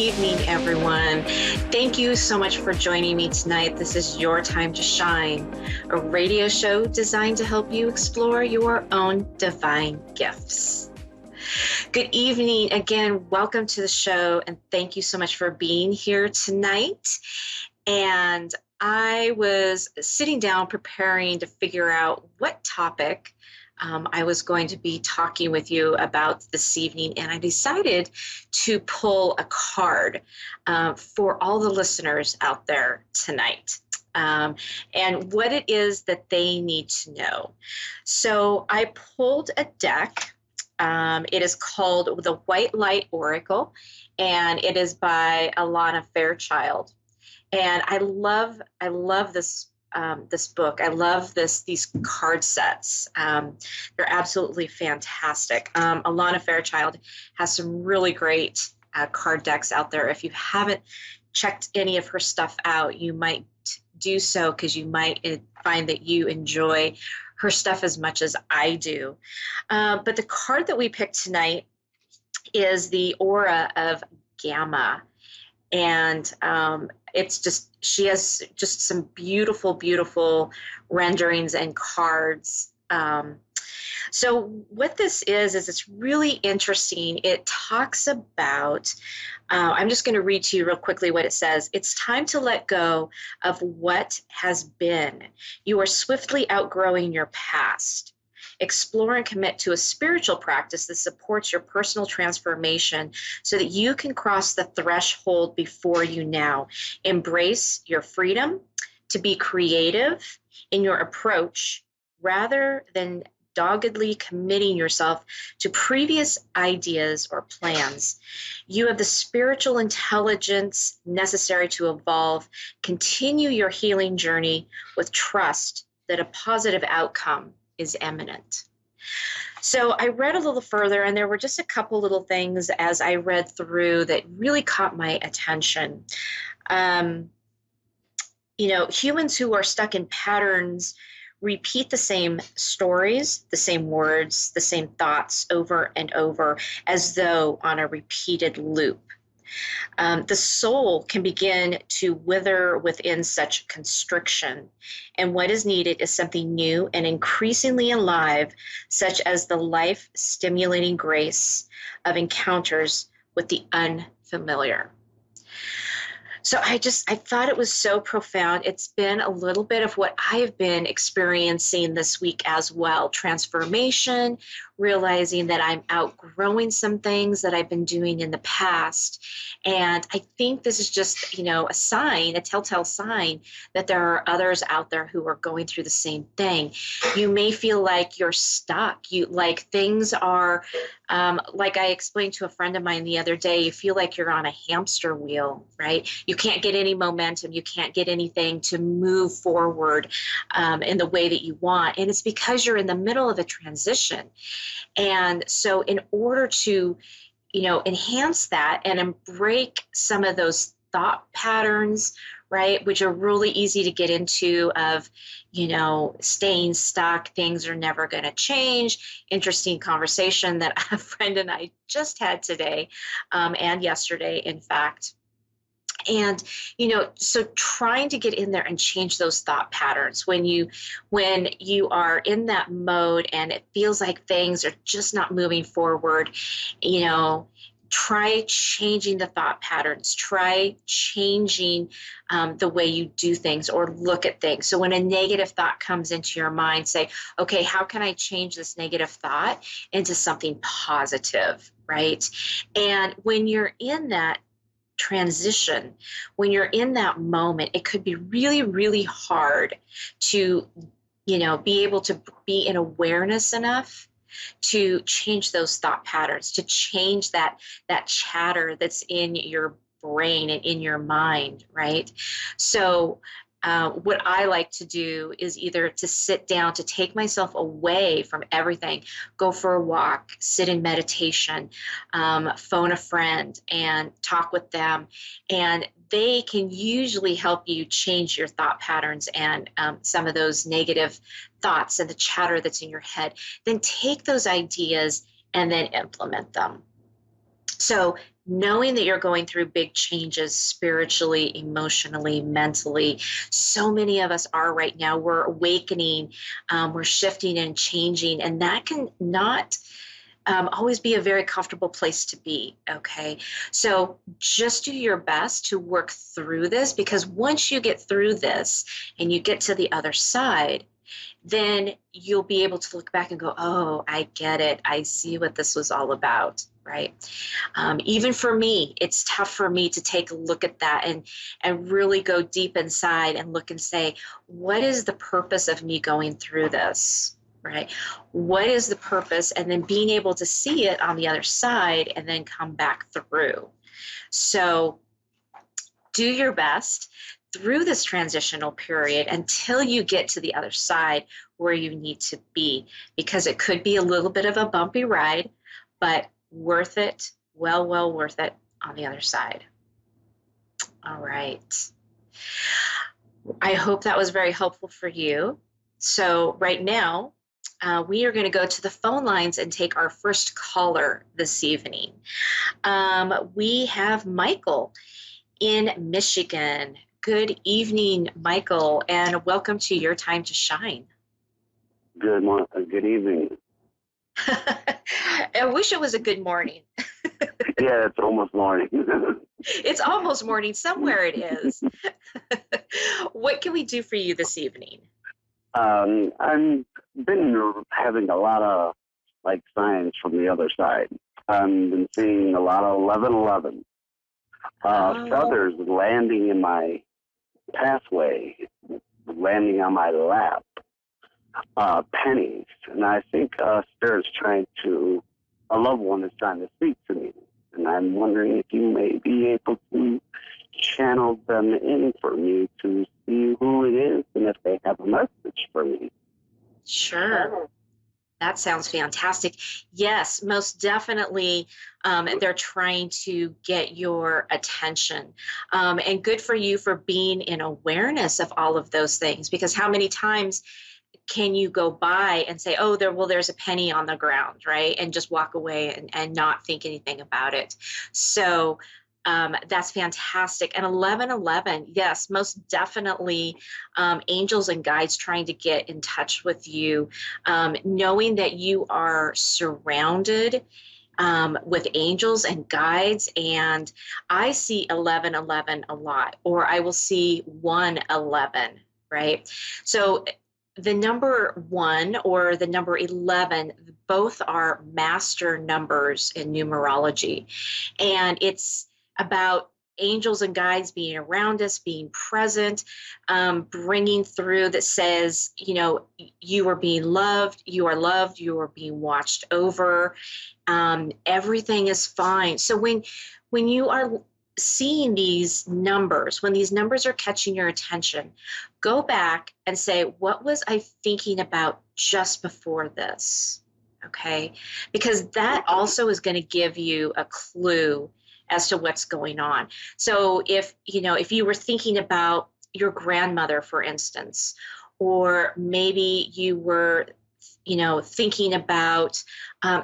evening, everyone. Thank you so much for joining me tonight. This is Your Time to Shine, a radio show designed to help you explore your own divine gifts. Good evening again. Welcome to the show, and thank you so much for being here tonight. And I was sitting down preparing to figure out what topic I was going to be talking with you about this evening, and I decided to pull a card for all the listeners out there tonight. And what it is that they need to know. So I pulled a deck. It is called the White Light Oracle, and it is by Alana Fairchild. And I love this this book. I love these card sets. They're absolutely fantastic. Alana Fairchild has some really great card decks out there. If you haven't checked any of her stuff out, you might do so because you might find that you enjoy her stuff as much as I do. But the card that we picked tonight is the Aura of Gamma. And it's just, she has just some beautiful, beautiful renderings and cards. So what this is it's really interesting. It talks about, I'm just going to read to you real quickly what it says. It's time to let go of what has been. You are swiftly outgrowing your past. Explore and commit to a spiritual practice that supports your personal transformation so that you can cross the threshold before you now. Embrace your freedom to be creative in your approach rather than doggedly committing yourself to previous ideas or plans. You have the spiritual intelligence necessary to evolve. Continue your healing journey with trust that a positive outcome is imminent. So I read a little further, and there were just a couple little things as I read through that really caught my attention. Humans who are stuck in patterns repeat the same stories, the same words, the same thoughts over and over as though on a repeated loop. The soul can begin to wither within such constriction, and what is needed is something new and increasingly alive, such as the life-stimulating grace of encounters with the unfamiliar. So I thought it was so profound. It's been a little bit of what I've been experiencing this week as well. Transformation, realizing that I'm outgrowing some things that I've been doing in the past. And I think this is just, a sign, a telltale sign that there are others out there who are going through the same thing. You may feel like you're stuck. Things are, like I explained to a friend of mine the other day, you feel like you're on a hamster wheel, right? You can't get any momentum. You can't get anything to move forward in the way that you want. And it's because you're in the middle of a transition. And so in order to, enhance that and break some of those thought patterns, right, which are really easy to get into of, staying stuck, things are never going to change. Interesting conversation that a friend and I just had today and yesterday, in fact. And, so trying to get in there and change those thought patterns when you are in that mode and it feels like things are just not moving forward, try changing the thought patterns, try changing the way you do things or look at things. So when a negative thought comes into your mind, say, okay, how can I change this negative thought into something positive, right? And when you're in that transition, when you're in that moment, it could be really, really hard to, be able to be in awareness enough to change those thought patterns, to change that chatter that's in your brain and in your mind, right? So what I like to do is either to sit down, to take myself away from everything, go for a walk, sit in meditation, phone a friend and talk with them. And they can usually help you change your thought patterns and some of those negative thoughts and the chatter that's in your head. Then take those ideas and then implement them. So knowing that you're going through big changes spiritually, emotionally, mentally. So many of us are right now. We're awakening, we're shifting and changing, and that can not always be a very comfortable place to be. Okay. So just do your best to work through this, because once you get through this and you get to the other side, then you'll be able to look back and go, oh, I get it. I see what this was all about. Right. Even for me, it's tough for me to take a look at that and really go deep inside and look and say, what is the purpose of me going through this? Right? What is the purpose? And then being able to see it on the other side and then come back through. So do your best through this transitional period until you get to the other side where you need to be, because it could be a little bit of a bumpy ride, but worth it, well worth it on the other side. All right. I hope that was very helpful for you. So right now, we are going to go to the phone lines and take our first caller this evening. We have Michael in Michigan. Good evening, Michael, and welcome to Your Time to Shine. Good evening. I wish it was a good morning. Yeah, it's almost morning. It's almost morning. Somewhere it is. What can we do for you this evening? I've been having a lot of signs from the other side. I've been seeing a lot of 1111 feathers landing in my pathway, landing on my lap, pennies, and I think Spirit's a loved one is trying to speak to me, and I'm wondering if you may be able to channel them in for me to see who it is and if they have a message for me. Sure. That sounds fantastic. Yes, most definitely. They're trying to get your attention. And good for you for being in awareness of all of those things, because how many times can you go by and say, oh, there's a penny on the ground, right? And just walk away and not think anything about it. So that's fantastic. And 1111, yes, most definitely angels and guides trying to get in touch with you, knowing that you are surrounded with angels and guides. And I see 1111 a lot, or I will see 111, right? So the number 1 or the number 11, both are master numbers in numerology. And it's about angels and guides being around us, being present, bringing through that says, you are being loved, you are being watched over, everything is fine. So when you are seeing these numbers, when these numbers are catching your attention, go back and say, what was I thinking about just before this? Okay, because that also is going to give you a clue as to what's going on. So if you were thinking about your grandmother, for instance, or maybe you were thinking about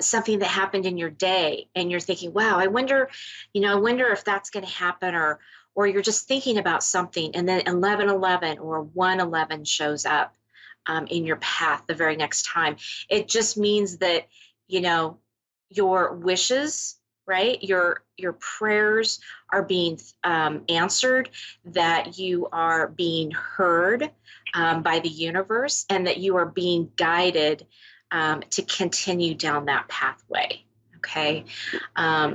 something that happened in your day, and you're thinking, wow, I wonder if that's going to happen, or you're just thinking about something, and then 1111 or 111 shows up in your path the very next time. It just means that your wishes, right, your prayers are being answered, that you are being heard by the universe, and that you are being guided to continue down that pathway. Okay,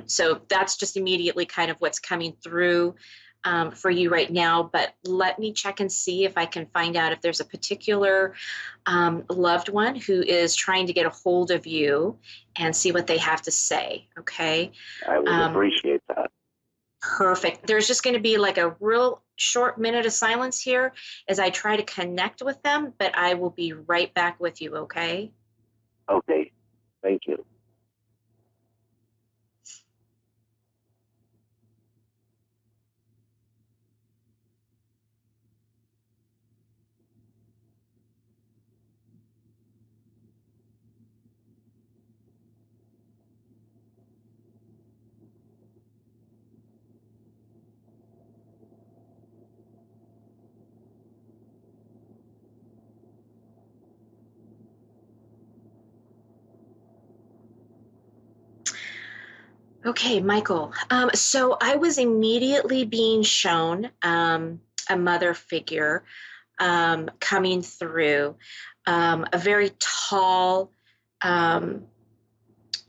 so that's just immediately kind of what's coming through for you right now. But let me check and see if I can find out if there's a particular loved one who is trying to get a hold of you, and see what they have to say. Okay, I would appreciate that. Perfect. There's just going to be like a real short minute of silence here as I try to connect with them, but I will be right back with you. Okay. Okay. Thank you. Okay, Michael. So I was immediately being shown a mother figure coming through, a very tall, um,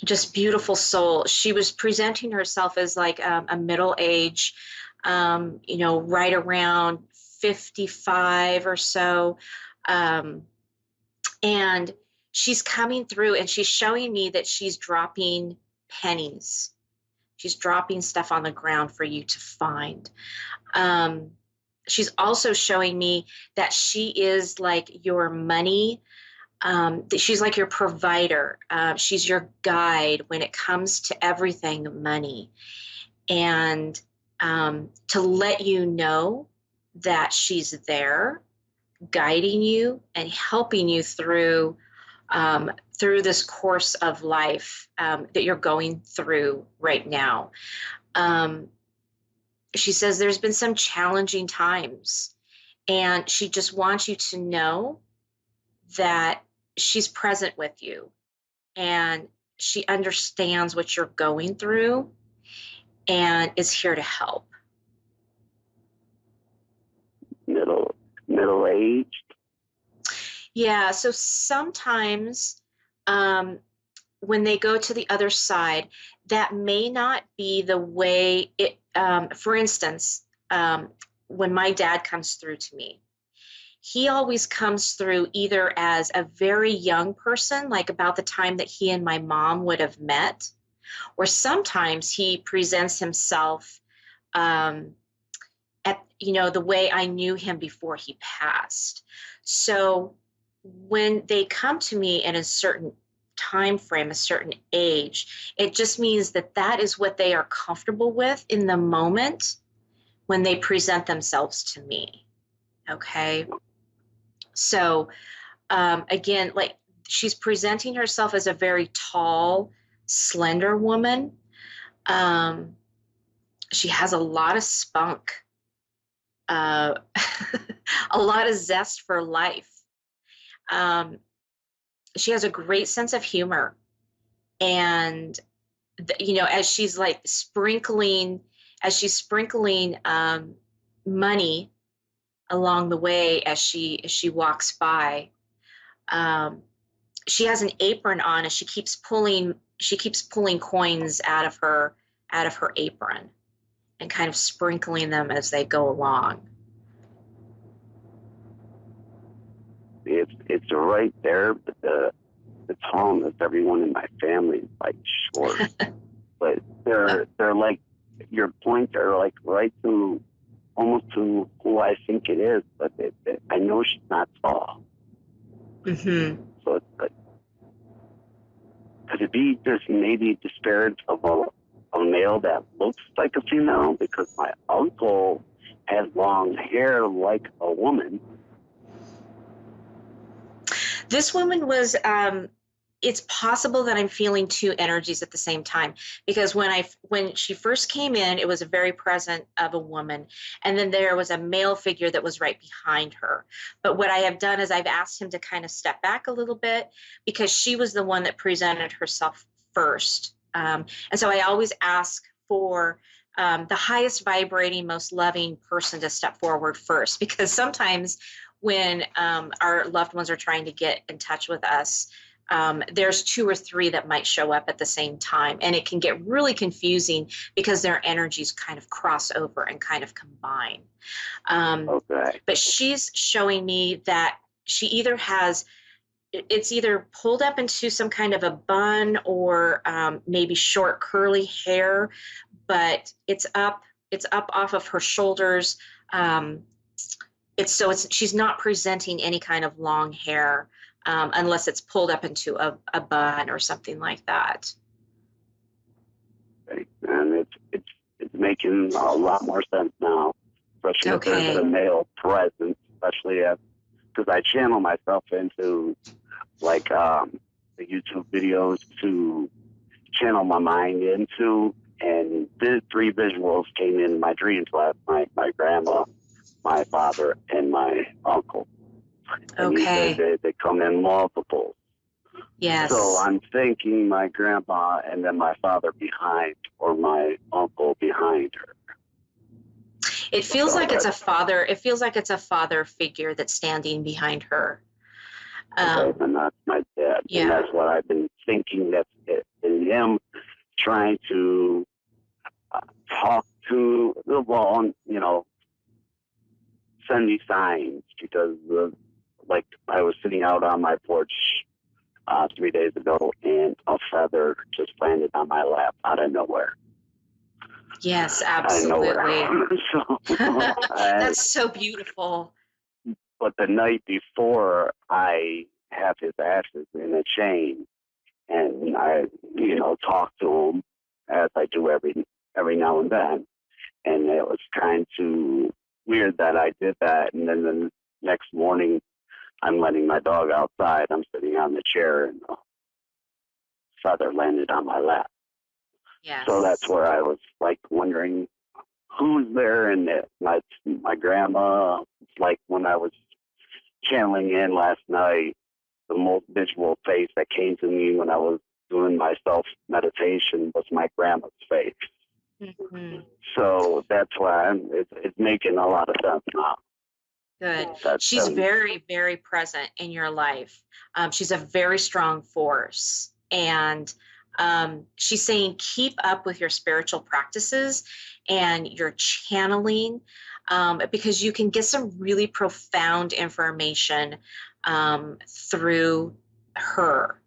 just beautiful soul. She was presenting herself as like a middle age, right around 55 or so. Um, and she's coming through and she's showing me that she's dropping pennies. She's dropping stuff on the ground for you to find. Um, she's also showing me that she is like your money. That she's like your provider. She's your guide when it comes to everything money. And to let you know that she's there, guiding you and helping you through this course of life that you're going through right now. Um, she says there's been some challenging times, and she just wants you to know that she's present with you and she understands what you're going through and is here to help. Middle aged. Yeah, so sometimes when they go to the other side, that may not be the way it, for instance, when my dad comes through to me, he always comes through either as a very young person, like about the time that he and my mom would have met, or sometimes he presents himself at, the way I knew him before he passed. So when they come to me in a certain time frame, a certain age, it just means that that is what they are comfortable with in the moment when they present themselves to me. Okay. So again, like she's presenting herself as a very tall, slender woman. Um, she has a lot of spunk, uh, a lot of zest for life. Um, she has a great sense of humor. And, as she's like sprinkling money along the way as she walks by, she has an apron on and she keeps pulling coins out of her apron and kind of sprinkling them as they go along. It's right there, but the tallness, everyone in my family is like short. But they're like, your points are like right to almost to who I think it is, but I know she's not tall. Mm-hmm. So it's like, could it be just maybe disparage of a male that looks like a female? Because my uncle has long hair like a woman. This woman was, it's possible that I'm feeling two energies at the same time, because when she first came in, it was a very present of a woman, and then there was a male figure that was right behind her. But what I have done is I've asked him to kind of step back a little bit because she was the one that presented herself first. And so I always ask for the highest vibrating, most loving person to step forward first, because sometimes when our loved ones are trying to get in touch with us, there's two or three that might show up at the same time. And it can get really confusing because their energies kind of cross over and kind of combine. Okay. But she's showing me that she it's either pulled up into some kind of a bun or maybe short curly hair, but it's up off of her shoulders. She's not presenting any kind of long hair unless it's pulled up into a bun or something like that. Okay. And it's making a lot more sense now, especially if there's a male presence, especially because I channel myself into like the YouTube videos to channel my mind into, and the three visuals came in my dreams last night: my grandma, my father, and my uncle. And Okay. they come in multiples. So Yes. I'm thinking my grandma and then my father behind, or my uncle behind her. It feels So like it's a father. It feels like it's a father figure that's standing behind her. okay, then that's my dad, and Yeah. that's what I've been thinking. That's it. And him trying to talk to the wall, send me signs because like I was sitting out on my porch 3 days ago, and a feather just landed on my lap out of nowhere. Yes, Out of nowhere. absolutely. So, That's so beautiful. but the night before, I have his ashes in a chain, and I, talk to him as I do every now and then. And it was kind of weird that I did that. And then the next morning, I'm letting my dog outside. I'm sitting on the chair, and a feather landed on my lap. So that's Yes. where I was like wondering who's there, and my grandma. Like when I was channeling in last night, the most visual face that came to me when I was doing my self meditation was my grandma's face. Hmm. So that's why it's making a lot of sense now. Good. That's She's very, very present in your life. She's a very strong force. And she's saying, keep up with your spiritual practices and your channeling, because you can get some really profound information through her,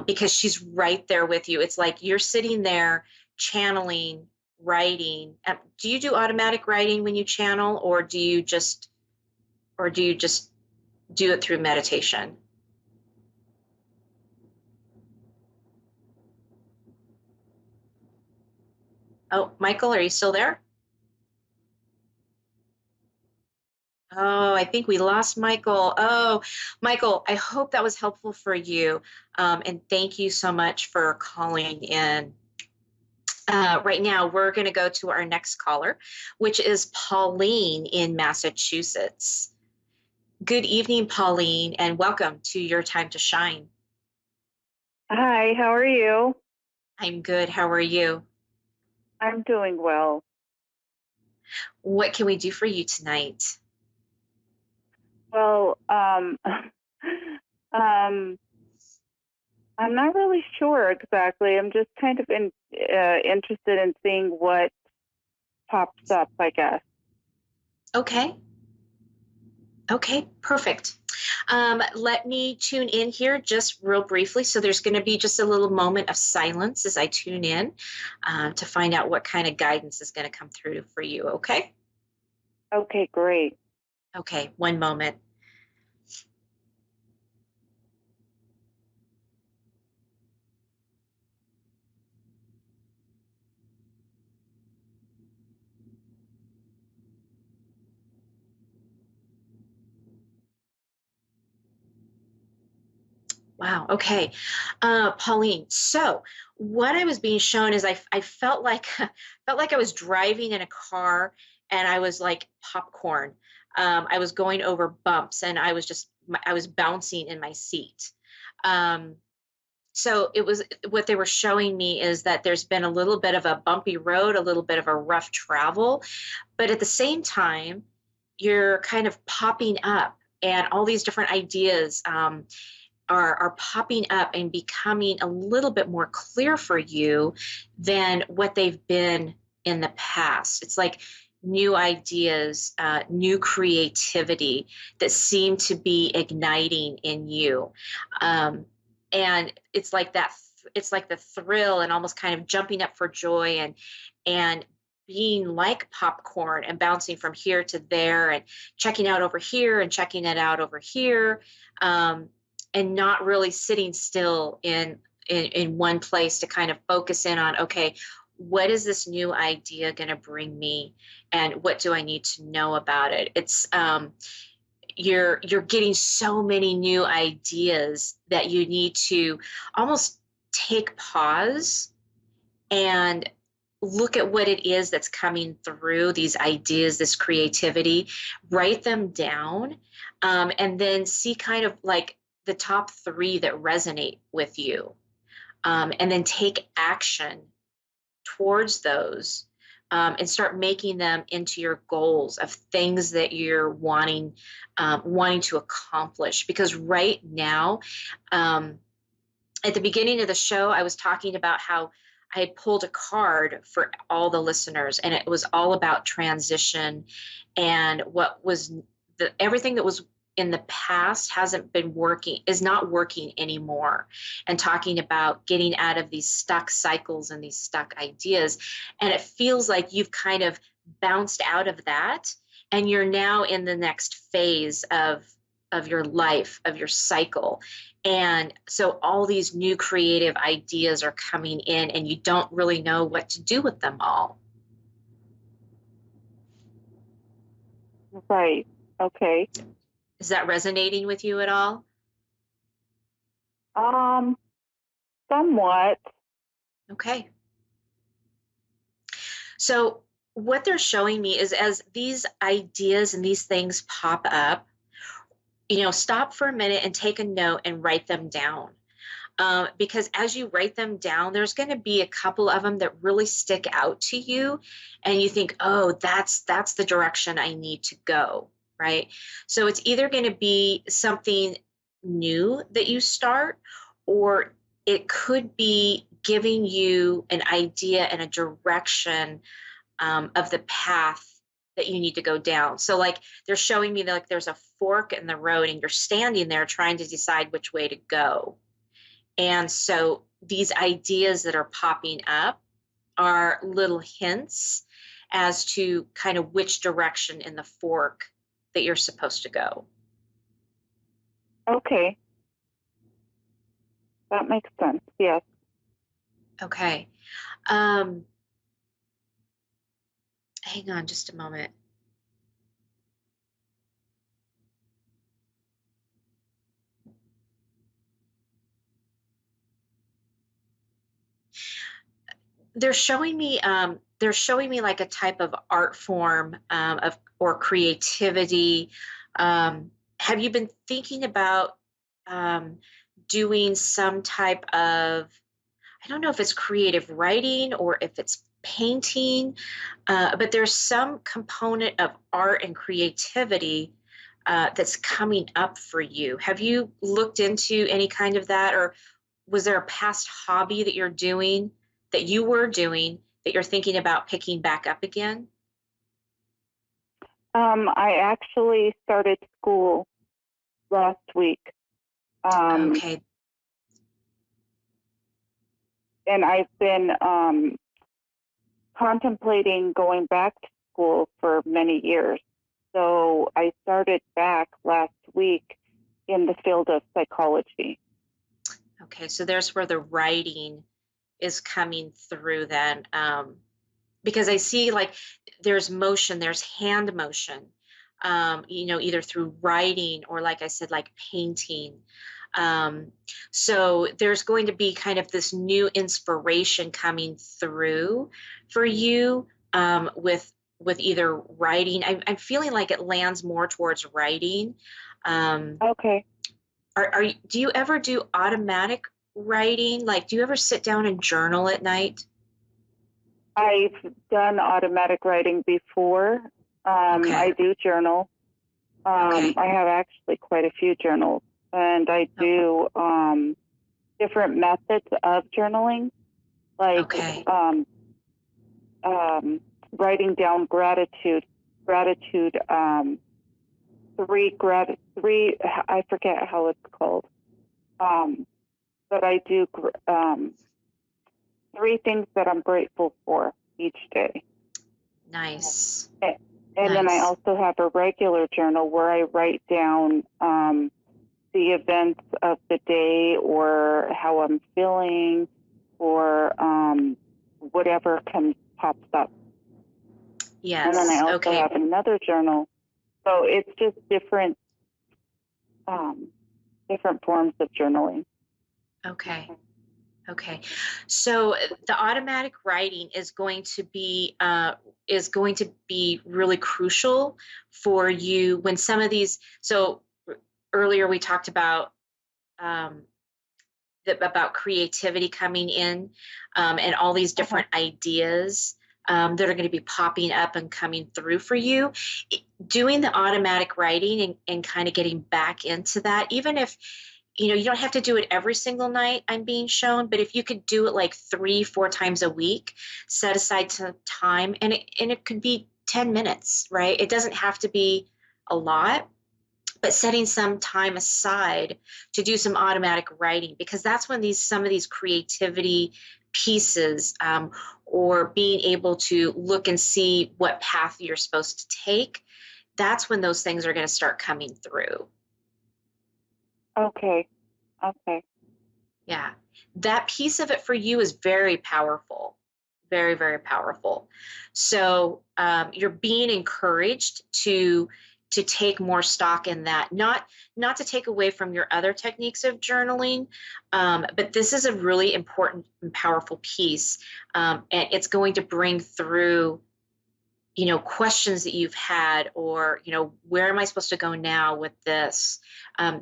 because she's right there with you. It's like you're sitting there channeling, writing. Do you do automatic writing when you channel, or do you just do it through meditation? Oh, Michael, are you still there? Oh, I think we lost Michael. Oh, Michael, I hope that was helpful for you. And thank you so much for calling in. Right now, we're going to go to our next caller, which is Pauline in Massachusetts. Good evening, Pauline, and welcome to Your Time to Shine. Hi, how are you? I'm good. How are you? I'm doing well. What can we do for you tonight? Well, um, I'm not really sure exactly. I'm just kind of interested in seeing what pops up, I guess. Okay. Okay, perfect. Let me tune in here just real briefly. So there's going to be just a little moment of silence as I tune in to find out what kind of guidance is going to come through for you. Okay. Okay, great. Okay, one moment. Wow. Okay. Pauline. So what I was being shown is I felt like felt like I was driving in a car and I was like popcorn. I was going over bumps and I was bouncing in my seat. Um, so it was what they were showing me is that there's been a little bit of a bumpy road, a little bit of a rough travel, but at the same time, you're kind of popping up and all these different ideas. Are popping up and becoming a little bit more clear for you than what they've been in the past. It's like new ideas, new creativity that seem to be igniting in you. And it's like that, it's like the thrill and almost kind of jumping up for joy and being like popcorn and bouncing from here to there and checking out over here and checking it out over here. And not really sitting still in one place to kind of focus in on, okay, what is this new idea going to bring me and what do I need to know about it? It's you're getting so many new ideas that you need to almost take pause and look at what it is that's coming through, these ideas, this creativity, write them down, and then see kind of like the top 3 that resonate with you, and then take action towards those, and start making them into your goals of things that you're wanting to accomplish. Because right now, at the beginning of the show, I was talking about how I had pulled a card for all the listeners, and it was all about transition and what was everything that was in the past hasn't been working, is not working anymore, and talking about getting out of these stuck cycles and these stuck ideas. And it feels like you've kind of bounced out of that, and you're now in the next phase of your life, of your cycle. And so all these new creative ideas are coming in, and you don't really know what to do with them all. Right. Okay. Is that resonating with you at all? Somewhat. Okay. So what they're showing me is, as these ideas and these things pop up, stop for a minute and take a note and write them down. Because as you write them down, there's going to be a couple of them that really stick out to you, and you think, oh, that's the direction I need to go, right? So it's either going to be something new that you start, or it could be giving you an idea and a direction, of the path that you need to go down. So like they're showing me that, like, there's a fork in the road and you're standing there trying to decide which way to go. And so these ideas that are popping up are little hints as to kind of which direction in the fork that you're supposed to go. Okay. That makes sense. Yes. Okay. Hang on just a moment. They're showing me like a type of art form, of or creativity. Have you been thinking about doing some type of, I don't know if it's creative writing or if it's painting, but there's some component of art and creativity that's coming up for you. Have you looked into any kind of that, or was there a past hobby that you were doing that you're thinking about picking back up again? I actually started school last week. Okay. And I've been contemplating going back to school for many years. So I started back last week in the field of psychology. Okay. So there's where the writing is coming through then. Because I see, like, there's motion, there's hand motion, either through writing or, like I said, like painting. So there's going to be kind of this new inspiration coming through for you, with either writing. I'm feeling like it lands more towards writing. Okay. Do you ever do automatic writing? Like, do you ever sit down and journal at night? I've done automatic writing before. Okay. I do journal. Okay. I have actually quite a few journals, and I do different methods of journaling, like Okay. Writing down gratitude, three. I forget how it's called, but I do 3 things that I'm grateful for each day. Nice. And then I also have a regular journal where I write down the events of the day, or how I'm feeling, or whatever pops up. Yes. And then I also Okay. have another journal. So it's just different forms of journaling. Okay. Okay. So the automatic writing is going to be really crucial for you when some of these. So earlier we talked about about creativity coming in, and all these different ideas that are going to be popping up and coming through for you. Doing the automatic writing and kind of getting back into that, even if you don't have to do it every single night I'm being shown, but if you could do it like 3-4 times a week, set aside some time, and it could be 10 minutes, right? It doesn't have to be a lot, but setting some time aside to do some automatic writing, because that's when some of these creativity pieces, or being able to look and see what path you're supposed to take, that's when those things are going to start coming through. Okay. Yeah. That piece of it for you is very powerful. Very, very powerful. So you're being encouraged to take more stock in that, not to take away from your other techniques of journaling, but this is a really important and powerful piece, and it's going to bring through questions that you've had, or where am I supposed to go now with this.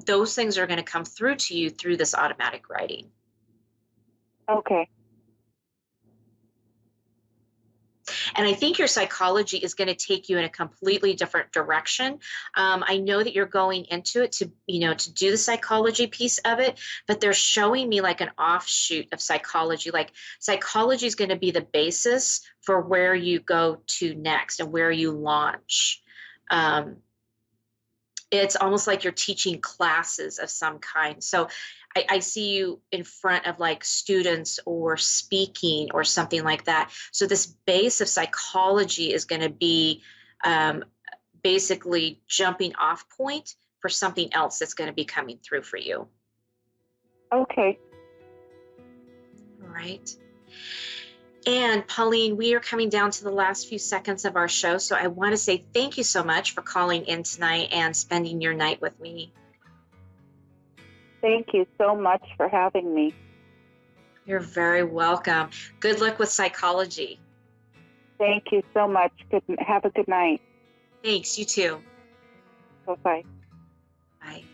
Those things are going to come through to you through this automatic writing. Okay. And I think your psychology is going to take you in a completely different direction. I know that you're going into it to do the psychology piece of it, but they're showing me like an offshoot of psychology. Like psychology is going to be the basis for where you go to next and where you launch. It's almost like you're teaching classes of some kind. So I see you in front of like students or speaking or something like that. So this base of psychology is going to be basically jumping off point for something else that's going to be coming through for you. Okay. All right. And Pauline, we are coming down to the last few seconds of our show. So I want to say thank you so much for calling in tonight and spending your night with me. Thank you so much for having me. You're very welcome. Good luck with psychology. Thank you so much. Have a good night. Thanks. You too. Bye-bye. Bye.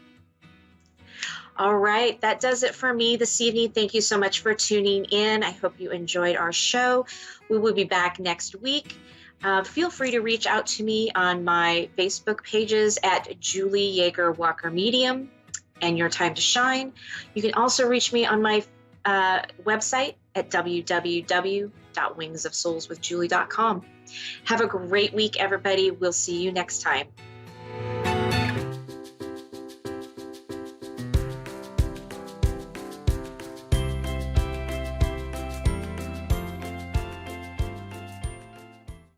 All right. That does it for me this evening. Thank you so much for tuning in. I hope you enjoyed our show. We will be back next week. Feel free to reach out to me on my Facebook pages at Julie YeagerWalker Medium and Your Time to Shine. You can also reach me on my website at www.wingsofsoulswithjulie.com. Have a great week, everybody. We'll see you next time.